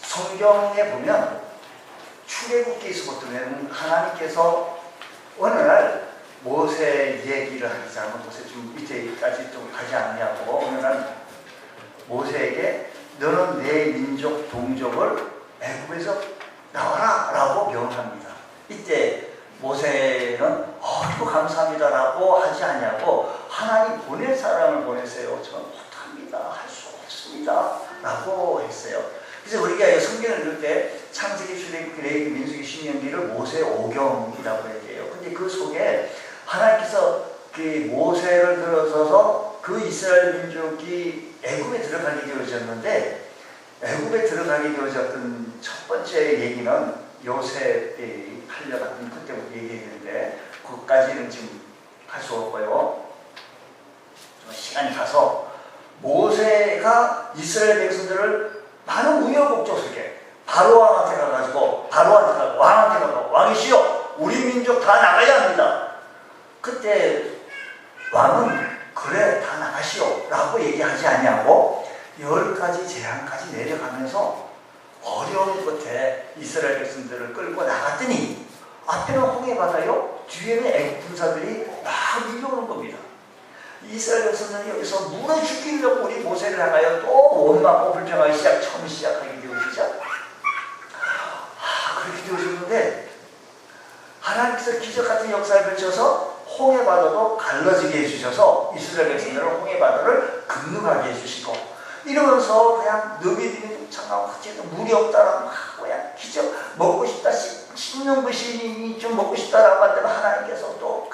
성경에 보면 출애굽기에서부터 하나님께서 어느 날 모세 얘기를 하자면 모세 좀 이때까지 좀 가지 않냐고 어느 날 모세에게 너는 내 민족 동족을 애굽에서 나와라 라고 명합니다. 이때 모세는 아이고 감사합니다라고 하지 않냐고 하나님 보낼 사람을 보내세요. 저는 못합니다. 할 수 없습니다. 라고 했어요. 그래서 우리가 성경을 읽을 때 창세기, 출애굽기, 레위기, 민수기, 신명기를 모세 오경이라고 얘기해요. 근데 그 속에 하나님께서 그 모세를 들어서서 그 이스라엘 민족이 애굽에 들어가게 되어졌는데 애굽에 들어가게 되어졌던 첫 번째 얘기는 요셉이 팔려갔던 그때부터 얘기했는데 그것까지는 지금 할 수 없고요. 시간이 가서 모세가 이스라엘 백성들을 많은 우여곡절 속에 바로왕한테 가가지고 왕한테 가고 왕이시여 우리 민족 다 나가야 합니다. 그때 왕은 그래 다 나가시오 라고 얘기하지 않냐고 10가지 재앙까지 내려가면서 어려운 끝에 이스라엘 백성들을 끌고 나갔더니 앞에는 홍해바다요 뒤에는 애굽 군사들이 막 밀려오는 겁니다. 이스라엘 백성들은 여기서 물에 죽이려고 우리 모세를 향하여 또 원망하고 불평하기 처음 시작하게 되어지죠. 그렇게 되어졌는데 하나님께서 기적같은 역사를 펼쳐서 홍해바다도 갈라지게 해주셔서 이스라엘 백성들은 홍해바다를 건너가게 해주시고 이러면서 그냥 너희들이 잠깐 어쨌든 물이 없다라고 그냥 기적 먹고 싶다 씹는 것이 좀 먹고 싶다라고 할 때는 하나님께서 또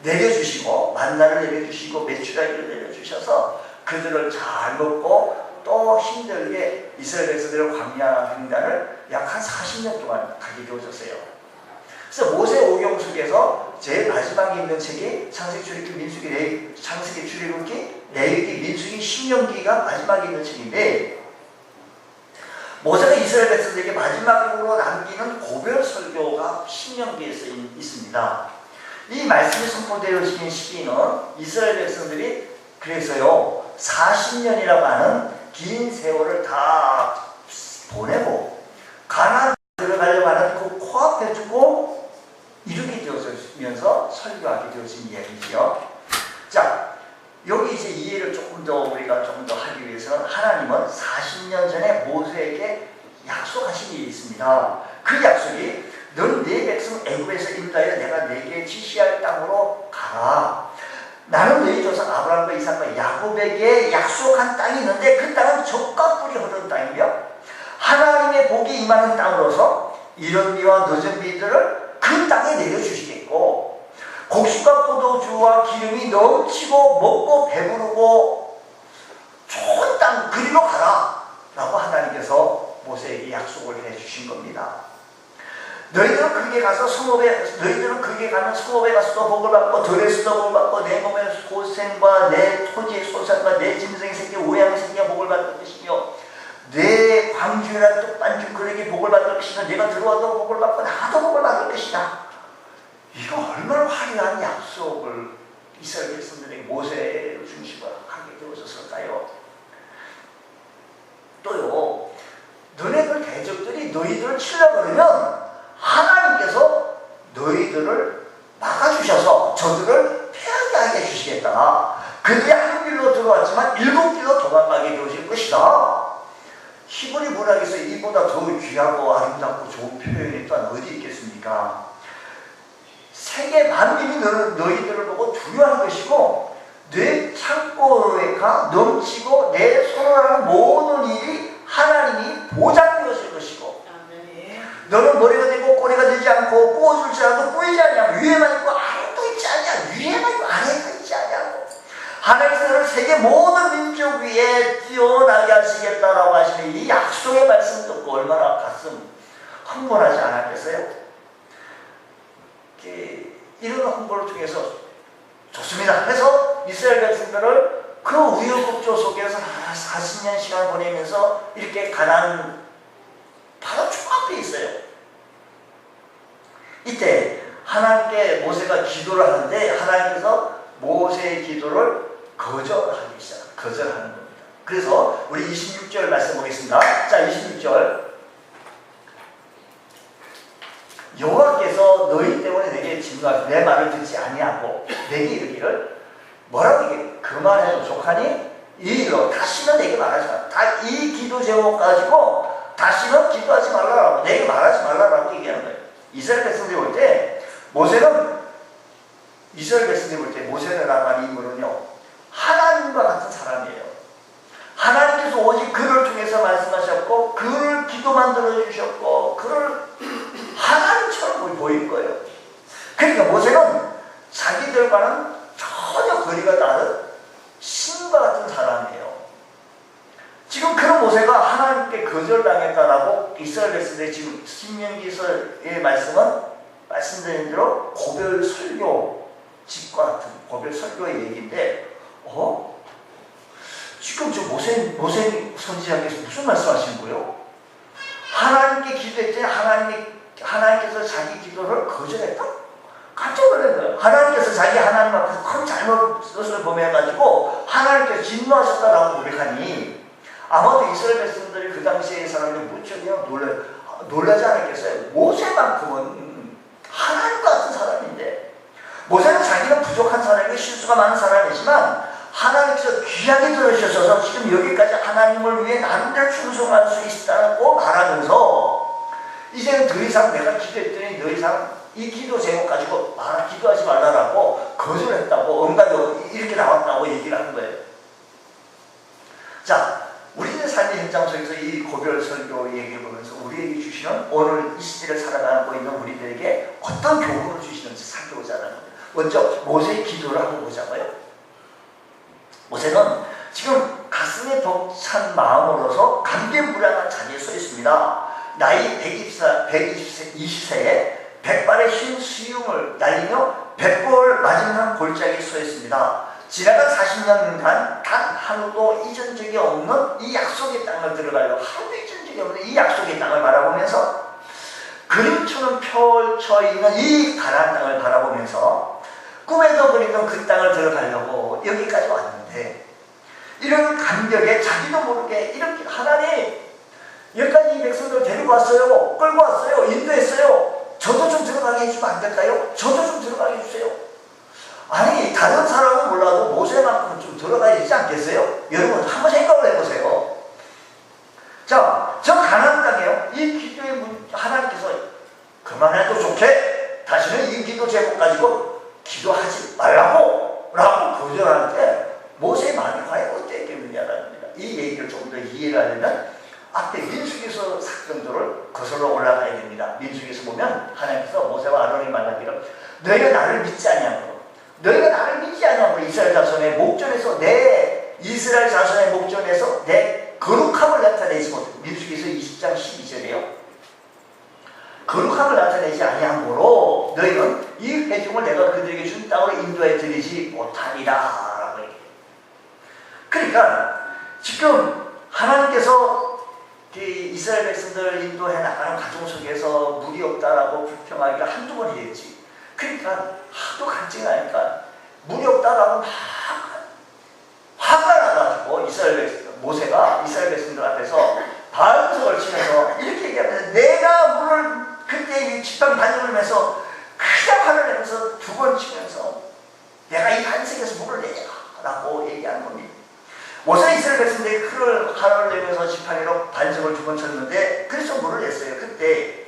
내려주시고 만나를 내려주시고 메추라기를 내려주셔서 그들을 잘 먹고 또 힘들게 이스라엘 백성들의 광야 횡단을 약 한 40년 동안 가게 되어졌어요. 그래서 모세 오경 속에서 제일 마지막에 있는 책이 창세기, 출애굽기, 민수기, 창세기, 출애굽기, 레위기, 민수기, 신명기가 마지막에 있는 책인데 모세가 이스라엘 백성들에게 마지막으로 남기는 고별 설교가 신명기에 있습니다. 이 말씀이 선포되어진 시기는 이스라엘 백성들이 그래서요 40년이라고 하는 긴 세월을 다 보내고 가나안 들어가려고 하는 그 코앞에 두고 이렇게 되어지면서 설교하게 되어진 이야기죠. 자, 여기 이제 이해를 조금 더 우리가 조금 더 하기 위해서는 하나님은 40년 전에 모세에게 약속하신 일이 있습니다. 그 약속이 넌 네 백성 애굽에서 인도하여 내가 네게 지시할 땅으로 가라. 나는 너희 조상 아브라함과 이삭과 야곱에게 약속한 땅이 있는데 그 땅은 젖과 꿀이 흐르는 땅이며 하나님의 복이 임하는 땅으로서 이른 비와 늦은 비들을 그 땅에 내려주시겠고 곡식과 포도주와 기름이 넘치고 먹고 배부르고 좋은 땅 그리로 가라 라고 하나님께서 모세에게 약속을 해주신 겁니다. 너희들은 거기에 가서 너희들은 거기에 가면 성읍에 가서도 복을 받고 들에서도 복을 받고 내 몸의 고생과 내 토지의 소산과 내 짐승의 새끼 오양의 새끼가 복을 받을 것이며 내 광주나 떡반죽 그에게 복을 받을 것이며 내가 들어와도 복을 받고 나도 복을 받을 것이다. 이거 얼마나 화려한 약속을 이스라엘 백성들에게 모세를 중심으로 하게 되어졌을까요? 또요 너네들 대적들이 너희들을 치려고 그러면 하나님께서 너희들을 막아주셔서 저들을 패하게 하게 해주시겠다. 그들이 한 길로 들어왔지만 7길로 도망가게 되어질 것이다. 히브리 문학에서 이보다 더 귀하고 아름답고 좋은 표현이 또한 어디 있겠습니까? 세계 만민이 너희들을 보고 두려워하는 것이고 내 창고가 넘치고 내 손으로 하는 모든 일이 하나님이 보장되었을 것이고 너는 머리가 되고 꼬리가 되지 않고 꼬아줄 줄 알고 꼬이지 않냐고 위에만 있고 아래도 있지 않냐 위에만 있고 아래도 있지 않냐고 하나님께서 너를 세계 모든 민족 위에 뛰어나게 하시겠다라고 하시는 이 약속의 말씀 듣고 얼마나 가슴 흥분하지 않았겠어요? 이런 홍보를 통해서 좋습니다 해서 이스라엘 백성들을 그 우여곡절 속에서 40년 시간을 보내면서 이렇게 가나안 바로 앞에 있어요. 이때 하나님께 모세가 기도를 하는데 하나님께서 모세의 기도를 거절하는 겁니다. 그래서 우리 26절 말씀 보겠습니다. 자, 26절. 여호와께서 너희 때문에 내게 진노하시고 내 말을 듣지 아니하고 내게 이르기를 뭐라고 얘기해? 그만해도 족하니 이 일로 다시는 내게 말하지 마라. 이 기도 제목 가지고 다시는 기도하지 말라라고, 내게 말하지 말라라고 얘기하는 거예요. 이스라엘 백성들이 볼 때 이스라엘 백성들이 볼 때 모세를 나간 인물은요, 하나님과 같은 사람이에요. 하나님께서 오직 그를 통해서 말씀하셨고 그를 기도만 들어주셨고 그를 하나님처럼 보일 거예요. 그러니까 모세는 자기들과는 전혀 거리가 다른 신과 같은 사람이에요. 지금 그런 모세가 하나님께 거절당했다라고 이스라엘 백성들이 지금 신명기서의 말씀은 말씀드린 대로 고별 설교집과 같은 고별 설교의 얘기인데, 지금 저 모세 선지자께서 무슨 말씀하시는 거예요? 하나님께 기도했더니 하나님께서 자기 기도를 거절했다? 깜짝 놀란 거예요. 하나님께서 자기 하나님 앞에서 큰 잘못을 범해가지고 하나님께서 진노하셨다라고 고백하니 아마도 이스라엘 백성들이 그 당시의 사람들이 무척 놀라지 않았겠어요? 모세만큼은 하나님 같은 사람인데, 모세는 자기는 부족한 사람이고 실수가 많은 사람이지만 하나님께서 귀하게 들어주셔서 지금 여기까지 하나님을 위해 나름대로 충성할 수 있다고 말하면서 이제는 더 이상 내가 기도했더니 더 이상 이 기도 제목 가지고 기도하지 말라라고 거절했다고 응답이 이렇게 나왔다고 얘기를 하는 거예요. 자, 우리의 삶의 현장 속에서 이 고별 설교 얘기를 보면서 우리에게 주시는 오늘 이 시대를 살아가고 있는 우리들에게 어떤 교훈을 주시는지 살펴보자는 겁니다. 먼저 모세의 기도를 한번 보자고요. 모세는 지금 가슴에 벅찬 마음으로서 감개무량한 자리에 서 있습니다. 나이 120세에 백발의 흰 수염을 날리며 백골 맞은편 골짜기에 서 있습니다. 지나간 40년간 단 하루도 잊은 적이 없는 이 약속의 땅을 들어가려고, 하루도 잊은 적이 없는 이 약속의 땅을 바라보면서 그림처럼 펼쳐 있는 이 가나안 땅을 바라보면서 꿈에도 그리던 그 땅을 들어가려고 여기까지 왔는데, 이런 감격에 자기도 모르게 이렇게 하나님 여기까지 이 백성들을 데리고 왔어요. 끌고 왔어요. 인도했어요. 저도 좀 들어가게 해주면 안 될까요? 저도 좀 들어가게 해주세요. 아니, 다른 사람은 몰라도 모세만큼은 좀 들어가야 되지 않겠어요? 여러분 한번 생각을 해보세요. 자, 저 가나안 땅이에요. 이 기도의 하나님께서 그만해도 좋게 다시는 이 기도 제목 가지고 기도하지 말라고 거절할 때 모세의 마음이 과연 어땠겠느냐라는 겁니다. 이 얘기를 조금 더 이해를 하려면 앞에 민수기서 사건들을 거슬러 올라가야 됩니다. 민수기서 보면 하나님께서 모세와 아론이 말하기를 너희가 나를 믿지 아니하므로 이스라엘 자손의 목전에서 내 거룩함을 나타내지 못해. 민수기서 20장 12절이에요. 거룩함을 나타내지 아니하므로 너희는 이 회중을 내가 그들에게 준 땅으로 인도해 드리지 못하리라 라고 얘기해요. 그러니까 지금 하나님께서 이스라엘 백성들을 인도해 나가는 과정 속에서 물이 없다라고 불평하기가 한두 번이 됐지. 그러니까 하도 간증하니까 물이 없다라고 막 화가 나가지고 모세가 이스라엘 백성들 앞에서 반석을 치면서 이렇게 얘기하면서 내가 물을 그때 지팡이 반석을 내서 그냥 화를 내면서 두 번 치면서 내가 이 반석에서 물을 내라라고 얘기하는 겁니다. 모세 이스라엘 백성들이 화를 내면서 지팡이로 반석을 두 번 쳤는데 그래서 물을 냈어요. 그때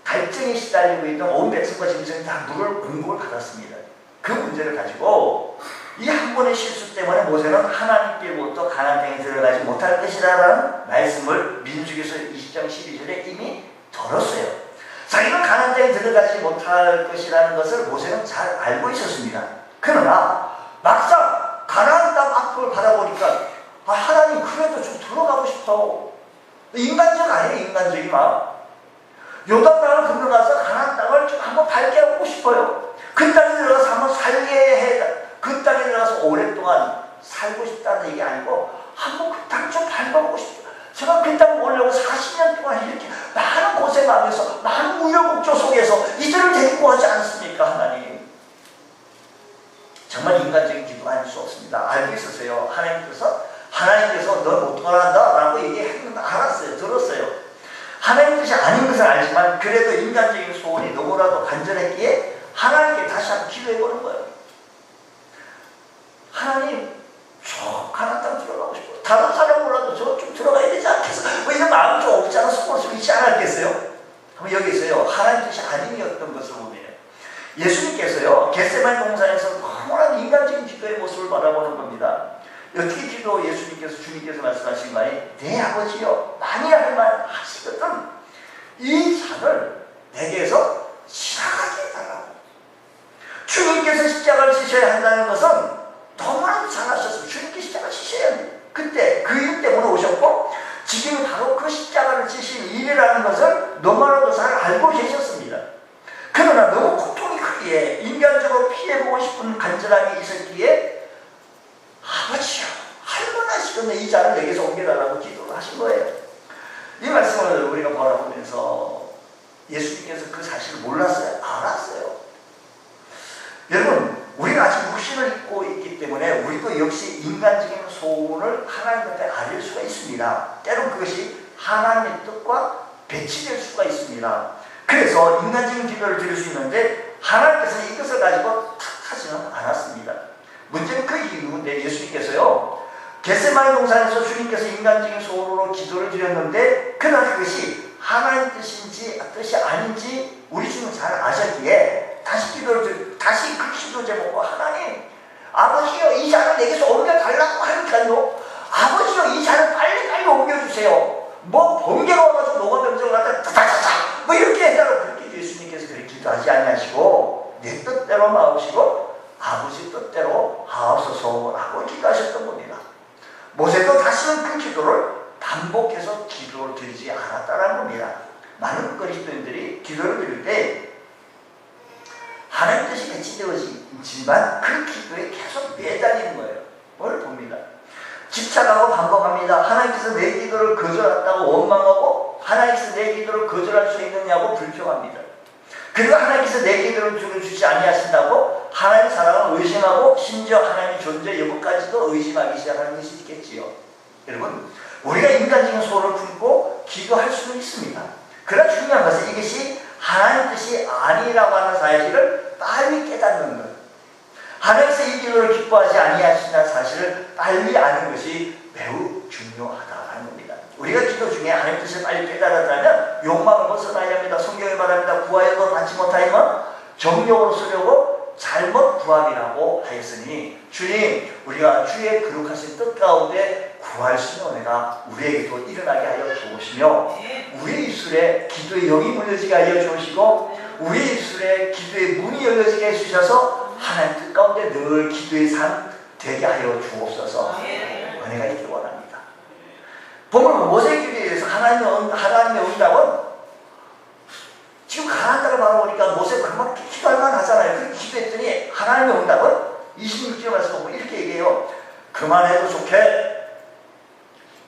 갈증에 시달리고 있던 온 백성과 짐승이 다 물을 공급을 받았습니다. 그 문제를 가지고 이 한 번의 실수 때문에 모세는 하나님께로부터 가나안 땅에 들어가지 못할 것이라는 말씀을 민수기서 20장 12절에 이미 들었어요. 자기는 가나안 땅에 들어가지 못할 것이라는 것을 모세는 잘 알고 있었습니다. 그러나 막상 가나안 땅 앞을 바라보니까 하나님 그래도 좀 들어가고 싶어. 인간적 아니에요. 인간적인 마음. 요단강을 건너가서 가나안 땅을 좀 한번 밟게 하고 싶어요. 그 땅에 들어가서 한번 살게 해. 그 땅에 들어가서 오랫동안 살고 싶다는 얘기 아니고 한번 그 땅 좀 밟아보고 싶어요. 제가 그 땅을 오려고 40년 동안 이렇게 많은 고생하면서 많은 우여곡절 속에서 이들을 데리고 하지 않습니까? 하나님. 정말 인간적인 기도가 아닐 수 없습니다. 알고 있었어요. 하나님께서 하나님께서 널 못 떠난다 라고 얘기했는데 알았어요. 들었어요. 하나님 뜻이 아닌 것을 알지만 그래도 인간적인 소원이 너무나도 간절했기에 하나님께 다시 한번 기도해보는 거예요. 하나님, 저 가나안 땅 들어가고 싶어요. 다른 사람 몰라도 저 좀 들어가야 되지 않겠어? 뭐 이런 마음이 좀 없지 않아? 속으로 좀 있지 않았겠어요? 그럼 여기 있어요. 하나님 뜻이 아니었던 것을 보면 예수님께서요, 겟세마네 동산에서 너무나 인간적인 기도의 모습을 바라보는 겁니다. 어떻게 기도 예수님께서, 주님께서 말씀하신 말이, 내 아버지여, 만일 할 말 하시거든 이 잔을 내게서 지나가게 해달라고. 주님께서 십자가를 지셔야 한다는 것은 너무나도 잘하셨어요. 주님께 십자가를 지셔야 해요. 그때 그 일 때문에 오셨고 지금 바로 그 십자가를 지신 일이라는 것을 너무나도 잘 알고 계셨습니다. 그러나 너무 고통이 크기에 인간적으로 피해보고 싶은 간절함이 있었기에 아버지요, 할만하시겠네, 이 잔을 내게서 옮겨달라고 기도를 하신 거예요. 이 말씀을 우리가 바라보면서 예수님께서 그 사실을 몰랐어요? 알았어요. 여러분, 우리가 아직 육신을 입고 있기 때문에 우리도 역시 인간적인 소원을 하나님 앞에 아릴 수가 있습니다. 때론 그것이 하나님의 뜻과 배치될 수가 있습니다. 그래서 인간적인 기도를 드릴 수 있는데 하나님께서는 이것을 가지고 탓하지는 않았습니다. 문제는 그 이유인데 예수님께서요, 겟세마네 동산에서 주님께서 인간적인 소원으로 기도를 드렸는데 그러나 그것이 하나님 뜻인지 뜻이 아닌지 우리 주는 잘 아셨기에 다시 그 기도 제목과 하나님, 아버지여, 이 잔을 내게서 옮겨달라고 하니까요, 아버지여, 이 잔을 빨리 옮겨주세요. 뭐 번개가 와가지고 녹아병정을 갖다 다다다다 뭐 이렇게 해달라고 그렇게 예수님께서 그렇게 기도하지 아니하시고 내 뜻대로 마으시고 아버지 뜻대로 하옵소서라고 기도하셨던 겁니다. 모세도 다시는 그 기도를 반복해서 기도를 드리지 않았다는 겁니다. 많은 그리스도인들이 기도를 드릴 때 하나님 뜻이 배치되어지지만 그 기도에 계속 매달리는 거예요. 뭘 봅니다. 집착하고 반복합니다. 하나님께서 내 기도를 거절했다고 원망하고 하나님께서 내 기도를 거절할 수 있느냐고 불평합니다. 그리고 하나님께서 내 기도를 들어주지 아니하신다고 하나님의 사랑을 의심하고 심지어 하나님의 존재 여부까지도 의심하기 시작하는 것이 있겠지요. 여러분, 우리가 인간적인 소원을 품고 기도할 수는 있습니다. 그러나 중요한 것은 이것이 하나님 뜻이 아니라고 하는 사실을 빨리 깨닫는 것, 하나님께서 이 기도를 기뻐하지 아니하신다는 사실을 빨리 아는 것이 매우 중요하다는 겁니다. 우리가 기도 중에 하나님 뜻을 빨리 깨달았다면 욕망을 벗어나야 합니다. 성경에 말합니다. 구하여도 받지 못하면 정욕으로 쓰려고 잘못 구함이라고 하였으니, 주님, 우리가 주의 거룩하신 뜻 가운데 구할 수 있는 은혜가 우리에게도 일어나게 하여 주시며, 우리 입술에 기도의 영이 물려지게 하여 주시고, 우리 입술에 기도의 문이 열려지게 해주셔서 하나님 뜻 가운데 늘 기도의 삶 되게 하여 주옵소서. 은혜가 있기를 원합니다. 보면 모세의 기도에 대해서 하나님의 응답은 지금 가나안 땅을 바라보니까 모세가 그만 기도할 만하잖아요. 그렇게 기도했더니 하나님의 응답은 26절 말씀 보면 이렇게 얘기해요. 그만해도 좋게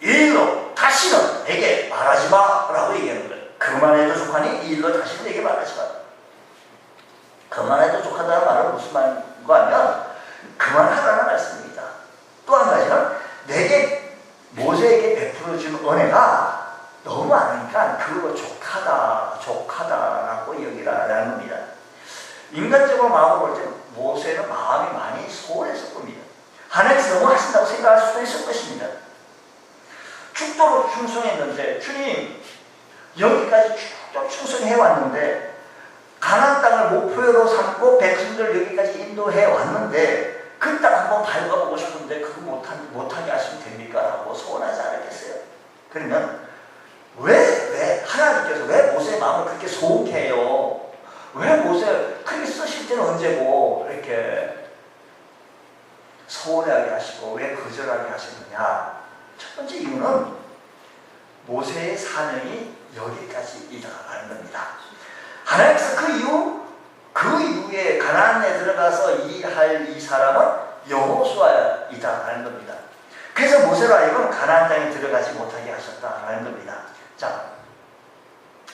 이 일로 다시는 내게 말하지 마 라고 얘기하는 거예요. 그만해도 좋하니 이 일로 다시는 내게 말하지 마. 그만해도 좋다는 말은 무슨 말인가 하면 그만하라는 말씀입니다. 또 한 가지는 내게 모세에게 베풀어준 은혜가 너무 많으니까 그걸로 족하다라고 여기라는 겁니다. 인간적으로 마음을 볼 때 모세는 마음이 많이 소홀했을 겁니다. 하나님께서 너무 하신다고 생각할 수도 있을 것입니다. 죽도록 충성했는데, 주님, 여기까지 쭉 충성해 왔는데, 가나안 땅을 목표로 삼고 백성들 여기까지 인도해 왔는데 그 땅 한번 밟아보고 싶은데 그거 못하게 하시면 됩니까? 라고 소원하지 않았겠어요? 그러면 왜 하나님께서 왜 모세의 마음을 그렇게 소홀히 해요? 왜 모세 그렇게 쓰실 때는 언제고 이렇게 소홀하게 하시고 왜 거절하게 하셨느냐? 첫 번째 이유는 모세의 사명이 여기까지이다라는 겁니다. 하나님께서 그 이후에 가나안에 들어가서 일할 이 사람은 여호수아이다라는 겁니다. 그래서 모세로 하여금 가나안 땅에 들어가지 못하게 하셨다라는 겁니다. 자,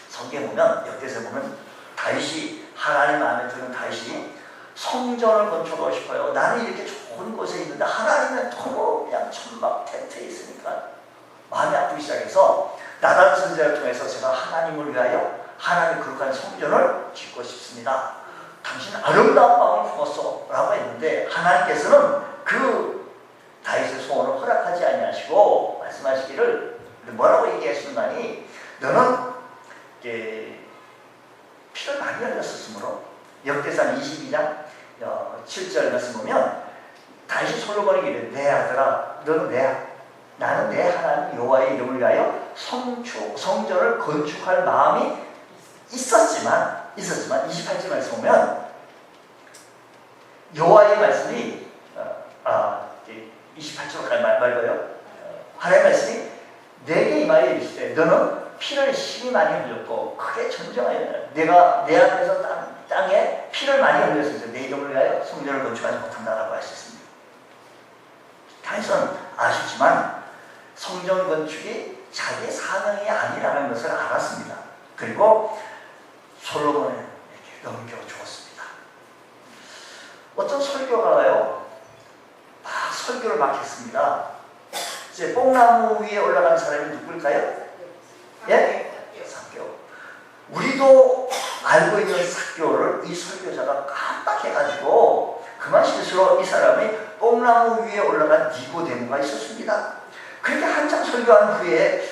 성경에 보면, 역대서에 보면 다윗이, 하나님 마음에 드는 다윗이 성전을 건축하고 싶어요. 나는 이렇게 좋은 곳에 있는데 하나님은 너무 그냥 천막 텐트 겉에 있으니까 마음이 아프기 시작해서 나단 선지자를 통해서 제가 하나님을 위하여 하나님의 거룩한 성전을 짓고 싶습니다. 당신 아름다운 마음을 품었어 라고 했는데 하나님께서는 그 다윗의 소원을 허락하지 아니하시고 말씀하시기를 뭐라고 얘기하시는가니 너는 피를 많이 흘렸었으므로 역대상 22장 7절 말씀 보면 다시 솔로몬에게 이르되 내 아들아 너는 나는 내 하나님 여호와의 이름을 위하여 성전을 건축할 마음이 있었지만 28절 말씀 보면 여호와의 말씀이 28절까지 말고요. 하나님의 말씀이 내게 임하여 이르시되 너는 피를 심히 많이 흘렸고 크게 전쟁하여 내가 내 앞에서 땅에 피를 많이 흘렸을 때 내 이름을 위하여 성전을 건축하지 못한다라고 하셨습니다. 다윗은 아시지만 성전 건축이 자기의 사명이 아니라는 것을 알았습니다. 그리고 솔로몬에게 넘겨주었습니다. 어떤 설교가요 막 설교를 막 했습니다. 이제 뽕나무 위에 올라간 사람이 누굴까요? 예? 삭개오. 우리도 알고 있는 삭개오를 이 설교자가 깜빡해가지고 그만 실수로 이 사람이 뽕나무 위에 올라간 니고데모가 있었습니다. 그렇게 한참 설교한 후에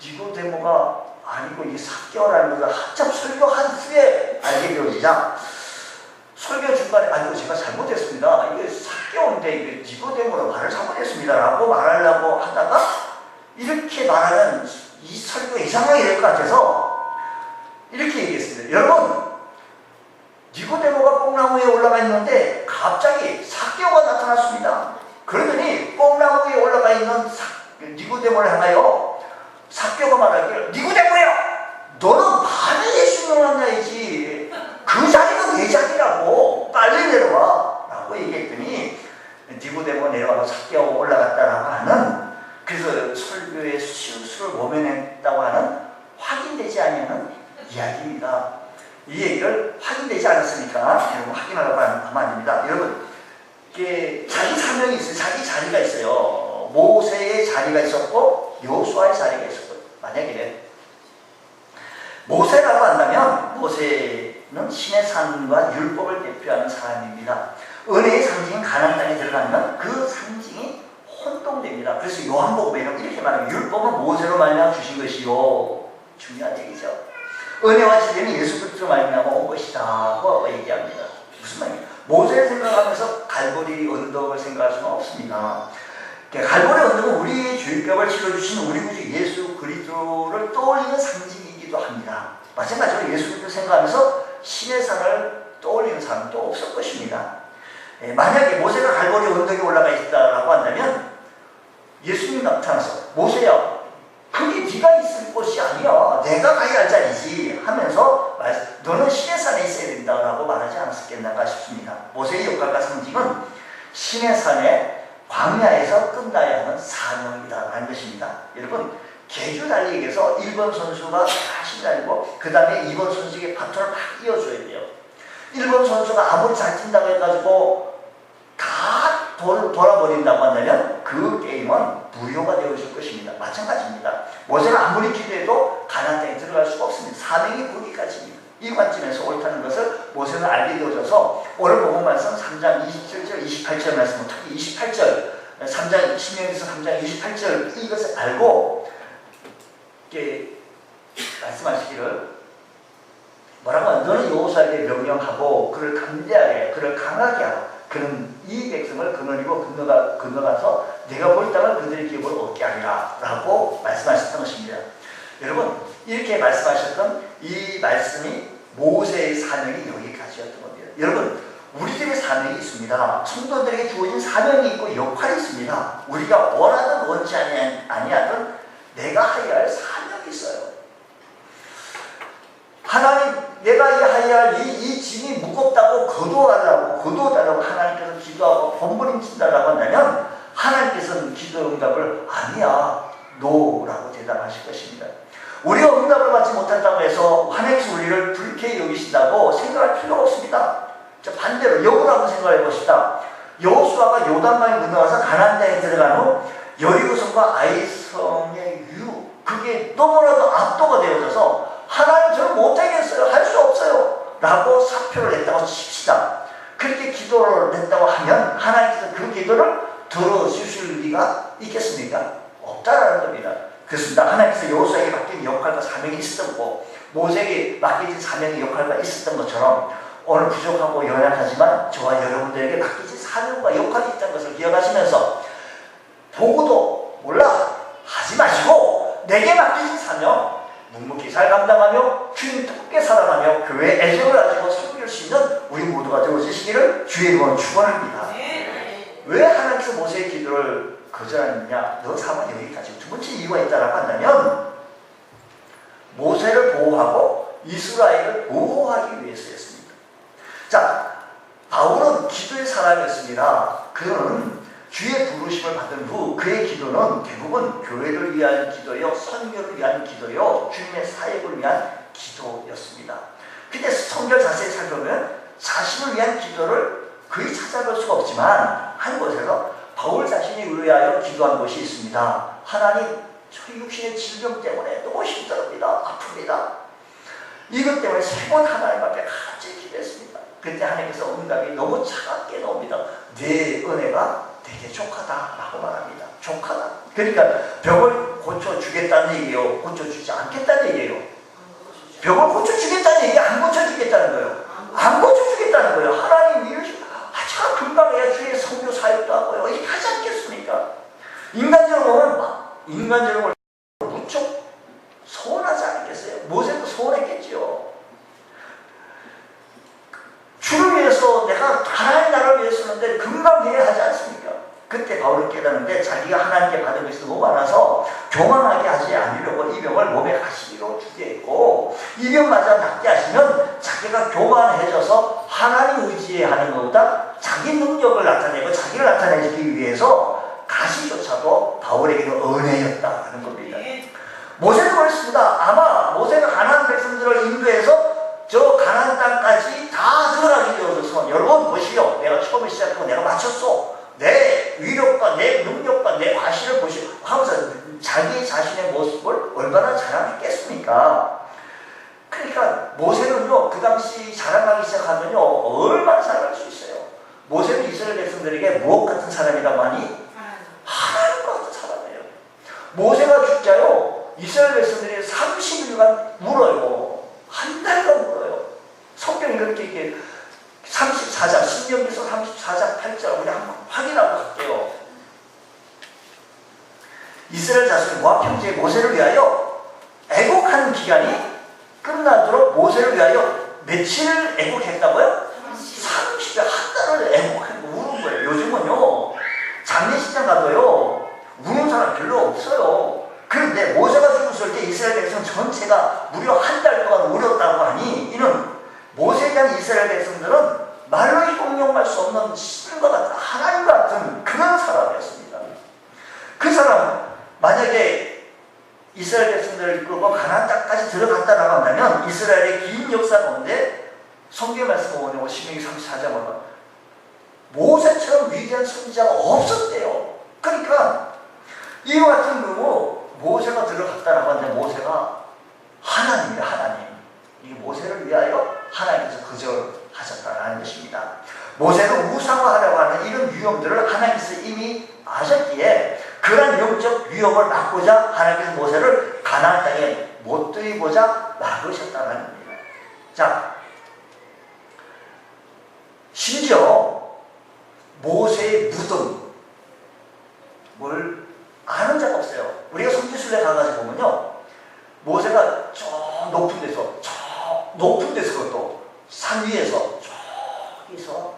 니고데모가 아니고 이 삭개오라는 것을 한참 설교한 후에 알게 되어지자 설교 중간에 아니고 제가 잘못했습니다. 이게 삭개오인데 이게 니고데모로 말을 잘못했습니다 라고 말하려고 하다가 이렇게 말하는 이 설교가 이상하게 될 것 같아서 이렇게 얘기했습니다. 여러분 니고데모가 뽕나무 위에 올라가 있는데 갑자기 삭개오가 나타났습니다. 그러더니 뽕나무 위에 올라가 있는 니고데모를 향하여 삭개오가 말하기를 니고데모야 너는 밤에 예수님을 만나야지 그 자리가 내 자리라고 빨리 내려와 라고 얘기했더니 니고데모가 내려와서 삭개오가 올라갔다라고 하는 그래서 설교의 실수를 모면했다고 하는 확인되지 않는 이야기입니다. 이 얘기를 확인되지 않았으니까 여러분 확인하라고 하면 안 됩니다. 여러분 이게 자기 사명이 있어요. 자기 자리가 있어요. 모세의 자리가 있었고 여호수아의 자리가 있었고 만약에 모세라고 한다면 모세는 신의 산과 율법을 대표하는 사람입니다. 은혜의 상징인 가나안 땅에 들어가면 그 상징이 혼동됩니다. 그래서 요한복음에는 이렇게 말합니다. 율법은 모세로 말미암아 주신 것이요. 중요한 얘기죠. 은혜와 진리는 예수 그리스도로 말미암아 온 것이다고 얘기합니다. 무슨 말이에요? 모세를 생각하면서 갈보리 언덕을 생각할 수는 없습니다. 갈보리 언덕은 우리의 죄값을 치러주신 우리 구주 예수 그리스도를 떠올리는 상징이기도 합니다. 마찬가지로 예수 그리스도를 생각하면서 신의 산을 떠올리는 사람도 없을 것입니다. 만약에 모세가 갈보리 언덕에 올라가 있다라고 한다면 예수님이 나타나서 모세야 그게 네가 있을 곳이 아니야. 내가 가야 할 자리지 하면서 너는 신의 산에 있어야 된다라고 말하지 않았겠는가 싶습니다. 모세의 역할과 상징은 신의 산에 광야에서 끝나야 하는 사명이다라는 것입니다. 여러분 개주 달리기에서 1번 선수가 다시 달리고 그 다음에 2번 선수에게 바톤을 막 이어줘야 돼요. 1번 선수가 아무리 잘 뛴다고 해가지고 다 돌아버린다고 한다면 그 게임은 무효가 되어질 것입니다. 마찬가지입니다. 모세가 아무리 기도해도 가나안 땅에 들어갈 수가 없습니다. 사명이 거기까지입니다. 이 관점에서 옳다는 것을 모세는 알게 되어져서 오늘 본문 말씀 3장 27절 28절 말씀 특히 28절 3장 10년에서 3장 28절 이것을 알고 이렇게 말씀하시기를 뭐라고 하면 너는 여호수아에게 명령하고 그를 강대하게 그를 강하게 하고 그는 이 백성을 거느리고 건너가서 내가 볼 땅을 그들의 기업을 얻게 하리라 라고 말씀하셨던 것입니다. 여러분 이렇게 말씀하셨던 이 말씀이 모세의 사명이 여기까지였던 겁니다. 여러분 우리들의 사명이 있습니다. 성도들에게 주어진 사명이 있고 역할이 있습니다. 우리가 원하든 원치 아니하든 내가 하여야 할 사명이 있어요. 하나님 내가 해야 할 이 짐이 무겁다고 거두어달라고 하나님께서 기도하고 몸부림친다라고 한다면 하나님께서는 기도 응답을 아니야 노라고 대답하실 것입니다. 우리가 응답을 받지 못한다고 해서 하나님께서 우리를 불쾌히 여기신다고 생각할 필요가 없습니다. 자, 반대로 역으로 한번 생각해 봅시다. 여호수아가 요단강에 건너가서 가나안 땅에 들어간 후 여리고성과 아이성의 그게 너무나도 압도가 되어져서 하나님 저는 못하겠어요. 할 수 없어요. 라고 사표를 냈다고 칩시다. 그렇게 기도를 냈다고 하면 하나님께서 그 기도를 들어주실 리가 있겠습니까? 없다라는 겁니다. 그렇습니다. 하나님께서 여호수아에게 맡긴 역할과 사명이 있었던 거고 모세에게 맡겨진 사명의 역할과 있었던 것처럼 오늘 부족하고 연약하지만 저와 여러분들에게 맡겨진 사명과 역할이 있다는 것을 기억하시면서 보고도 몰라 하지 마시고 내게 맡겨진 사명 묵묵히 잘 감당하며 주님 뜻밖에 살아가며 교회의 애정을 가지고 섬길 수 있는 우리 모두가 되어주시기를 주의 이름으로 축원합니다. 왜 하나님께서 모세의 기도를 거절하느냐? 너 사만 여기까지. 두 번째 이유가 있다라고 한다면 모세를 보호하고 이스라엘을 보호하기 위해서였습니다. 자, 바울은 기도의 사람이었습니다. 그는 주의 부르심을 받은 후 그의 기도는 대부분 교회를 위한 기도요, 선교를 위한 기도요, 주님의 사역을 위한 기도였습니다. 근데 성경 자세히 살펴보면 자신을 위한 기도를 거의 찾아볼 수가 없지만 한 곳에서 바울 자신이 위하여 기도한 곳이 있습니다. 하나님, 저 육신의 질병 때문에 너무 힘들합니다. 아픕니다. 이것 때문에 세 번 하나님 앞에 갑자기 기도했습니다. 그때 하나님께서 응답이 너무 차갑게 나옵니다. 내 은혜가 되게 족하다라고 말합니다. 족하다. 그러니까 병을 고쳐주겠다는 얘기예요. 고쳐주지 않겠다는 얘기예요. 병을 고쳐주겠다는 얘기, 안 고쳐주겠다는 거예요. 안 고쳐주겠다는 거예요. 하나님 이러시고 참 금방 해야 주의 성교 사역도 하고요. 이렇게 하지 않겠습니까? 인간적으로 무척 서운하지 않겠어요? 모세도 서운했겠지요. 주를 위해서 내가 하나님 나라를 위해서는데 금방 해야 하지 않습니까? 그때 바울은 깨닫는데 자기가 하나님께 받은 것이 너무 많아서 교만하게 하지 않으려고 이 병을 몸에 가시기로 주게했고 이 병마저 낫게 하시면 자기가 교만해져서 하나님 의지하는 것보다 자기 능력을 나타내고 자기를 나타내기 위해서 가시조차도 바울에게는 은혜였다는 겁니다. 모세도 그랬습니다. 아마 모세가 가나안 백성들을 인도해서 저 가나안 땅까지 다 들어가게 되어서 여러분 보시오. 내가 처음에 시작하고 내가 마쳤어. 내 위력과 내 능력과 내 과실을 보시오. 하면서 자기 자신의 모습을 얼마나 자랑했겠습니까? 그러니까 모세는요 그 당시 자랑하기 시작하면요 얼마나 자랑할 수 있어요. 모세는 이스라엘 백성들에게 무엇 같은 사람이라고 하니? 하나님과 같은 사람이에요. 모세가 죽자요 이스라엘 백성들이 30일간 울어요. 한 달간 울어요. 성경이 그렇게 얘기해요. 34장, 신명기서 34장 8절 우리 한번 확인하고 갈게요. 이스라엘 자손이 모압 형제 모세를 위하여 애곡하는 기간이 끝나도록 모세를 위하여 며칠 애곡했다고요? 30일, 한 달을 애곡하고 우는 거예요. 요즘은요 장례식장 가도요 우는 사람 별로 없어요. 그런데 모세가 죽었을 때 이스라엘 백성 전체가 무려 한 달 동안 울었다고 하니 이는 모세에 대한 이스라엘 백성들은 말로 형용할 수 없는 신과 같은 하나님 같은 그런 사람이었습니다. 그 사람은 만약에 이스라엘 백성들을 이끌고 가나안 땅까지 들어갔다라고 한다면 이스라엘의 긴 역사 가운데 성경 말씀을 오늘 신명기 34장 보면 모세처럼 위대한 선지자가 없었대요. 그러니까 이와 같은 경우 모세가 들어갔다라고 하는데 모세가 하나님이에요. 하나님. 이 모세를 위하여 하나님께서 거절하셨다는 것입니다. 모세는 우상화하려고 하는 이런 위험들을 하나님께서 이미 아셨기에 그런 영적 위험을 막고자 하나님께서 모세를 가나안 땅에 못 들이고자 막으셨다는 겁니다. 자, 심지어 모세의 무덤을 아는 자가 없어요. 우리가 성지순례 가가지고 보면요 모세가 저 높은 데서 그것도 산 위에서 저기서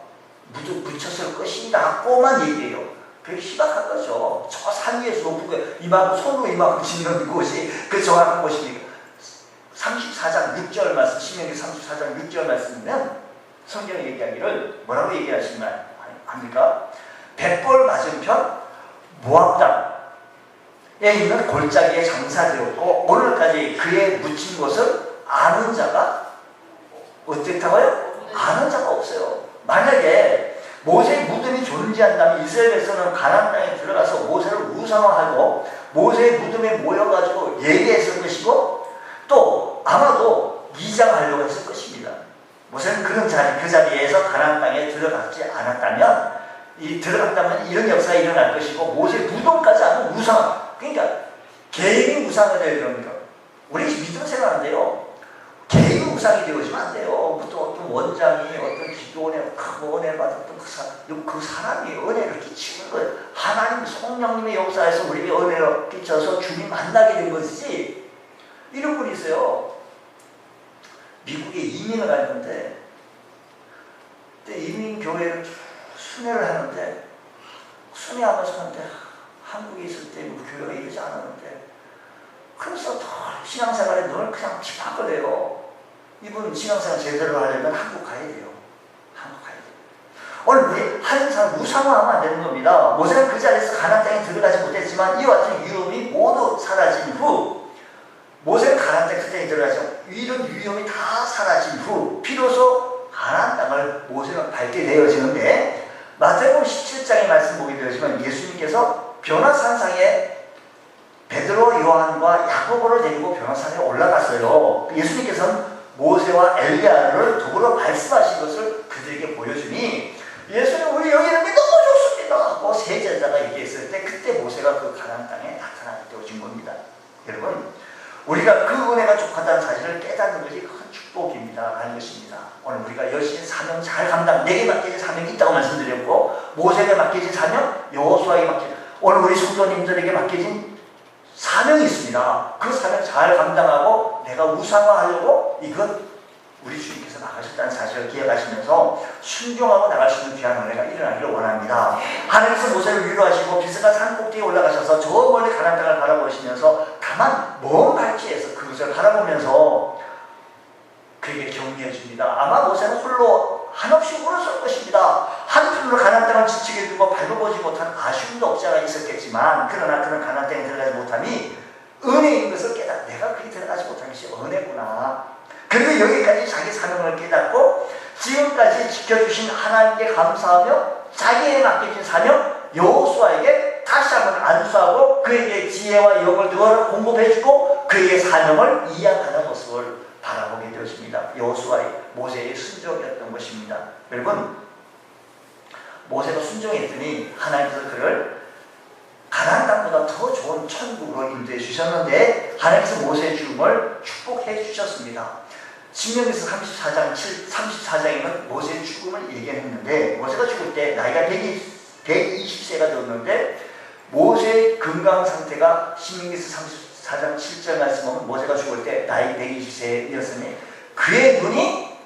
무릎 붙였을 것이라고만 얘기해요. 그게 희박한 거죠. 저 산 위에서 높은 거 이만큼 손으로 이만큼 짓는 곳이 그 정확한 곳입니까? 34장 6절 말씀, 신명기 34장 6절 말씀이면 성경이 얘기하기를 뭐라고 얘기하시면 합니까? 벳볼 맞은편 모압 땅에 있는 골짜기에 장사되었고 오늘까지 그의 묻힌 곳을 아는 자가 어떻다고요? 아는 자가 없어요. 만약에 모세의 무덤이 존재한다면 이스라엘 백성은 가나안 땅에 들어가서 모세를 우상화하고 모세의 무덤에 모여가지고 예배했을 것이고 또 아마도 미장하려고 했을 것입니다. 모세는 그 자리에서 가나안 땅에 들어갔지 않았다면 들어갔다면 이런 역사가 일어날 것이고 모세의 무덤까지 하는 우상화, 그러니까 개인이 우상이 되어야 됩니다. 우리 믿음 생활하는데요, 개인이 우상이 되어지면 안 돼요. 또 어떤 원장이 어떤 기도원에 큰 은혜를 받았던 그 사람이 은혜를 끼치는 거예요. 하나님 성령님의 역사에서 우리에게 은혜를 끼쳐서 주님 만나게 된 것이지. 이런 분이 있어요. 미국에 이민을 갔는데 이민교회를 순회를 하는데 순회하면서 하는데 한국에 있을 때 교회가 이러지 않았는데 그래서 신앙생활에 늘 그냥 핍박거려요. 이분 신앙생활 제대로 하려면 한국 가야 돼요. 한국 가야 돼요. 오늘 우리 한 사람 우상화하면 안 되는 겁니다. 모세는 그 자리에서 가나안 땅에 들어가지 못했지만 이와 같은 위험이 모두 사라진 후 모세는 가나안 땅에 들어가죠. 이런 위험이 다 사라진 후 비로소 가나안 땅을 모세가 밟게 되어지는데 마태복음 17장의 말씀 보게 되어지면 예수님께서 변화산상에 베드로, 요한과 야고보를 데리고 변화산에 올라갔어요. 예수님께서는 모세와 엘리야를 더불어 말씀하신 것을 그들에게 보여주니 예수님 우리 여기 있는 게 너무 좋습니다 하고 세 제자가 얘기했을 때 그때 모세가 그 가나안 땅에 나타나게 되어진 겁니다. 여러분, 우리가 그 은혜가 족하다는 사실을 깨닫는 것이 큰 축복입니다 하는 것입니다. 오늘 우리가 열심히 사명 잘 감당, 내게 맡겨진 사명이 있다고 말씀드렸고 모세에게 맡겨진 사명, 여호수아에게 맡겨진, 오늘 우리 성도님들에게 맡겨진 사명이 있습니다. 그 사명 잘 감당하고 내가 우상화하려고 이것 우리 주님께서 나가셨다는 사실을 기억하시면서 순종하고 나갈 수 있는 귀한 은혜가 일어나기를 원합니다. 하나님께서 모세를 위로하시고 비스가 산 꼭대기에 올라가셔서 저 멀리 가나안 땅을 바라보시면서 다만 먼 발치에서 그것을 바라보면서 그에게 격려해 줍니다. 아마 모세는 홀로 한없이 울었을 것입니다. 한편으로 가나안 땅을 지치게 두고 밟아보지 못한 아쉬움도 없지 않아 있었겠지만 그러나 그는 가나안 땅에 들어가지 못함이 은혜인 것을 깨닫, 내가 그리 들어가지 못한 것이 은혜구나. 그리고 여기까지 자기 사명을 깨닫고 지금까지 지켜주신 하나님께 감사하며 자기에게 맡겨진 사명 여호수아에게 다시 한번 안수하고 그에게 지혜와 영을 더 공급해주고 그에게 사명을 이양하는 모습을 바라보게 되었습니다. 여호수아의 모세의 순종이었던 것입니다. 여러분, 모세가 순종했더니 하나님께서 그를 가나안 땅보다 더 좋은 천국으로 인도해 주셨는데 하나님께서 모세의 죽음을 축복해 주셨습니다. 신명기서 34장에는 모세의 죽음을 예견했는데 모세가 죽을 때 나이가 120세가 되었는데 모세의 건강 상태가 신명기서 34장 7절 말씀은 모세가 죽을 때 나이 120세였으니 그의 눈이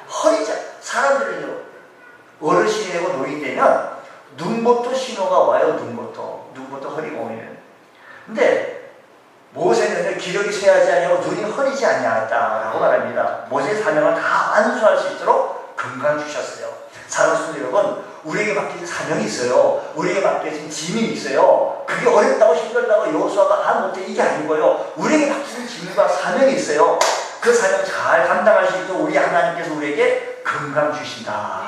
허리자. 사람들은요 어르신이 되고 노인이 되면 눈부터 신호가 와요. 눈부터 허리가 오면. 근데 모세는 기력이 쇠하지 아니하고 눈이 허리지 아니하였다라고 말합니다. 모세의 사명을 다 완수할 수 있도록 건강 주셨어요. 사랑하는 성도 여러분, 우리에게 맡겨진 사명이 있어요. 우리에게 맡겨진 짐이 있어요. 그게 어렵다고 힘들다고 여호수아가 못해 이게 아니고요. 우리에게 맡겨진 짐과 사명이 있어요. 그 사명 잘 감당할 수 있도록 우리 하나님께서 우리에게 건강 주신다.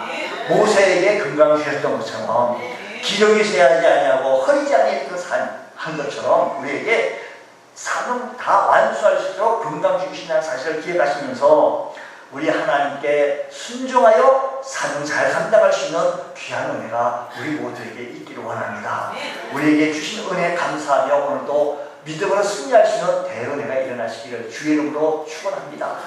모세에게 건강을 주셨던 것처럼 기력이 쇠하지 아니하고 허리지 아니했던 한 것처럼 우리에게 사명 다 완수할 수 있도록 건강 주신다는 사실을 기억하시면서 우리 하나님께 순종하여 사명 잘 감당할 수 있는 귀한 은혜가 우리 모두에게 있기를 원합니다. 우리에게 주신 은혜에 감사하며 오늘도 믿음으로 승리할 수 있는 대은혜가 일어나시기를 주의 이름으로 축원합니다.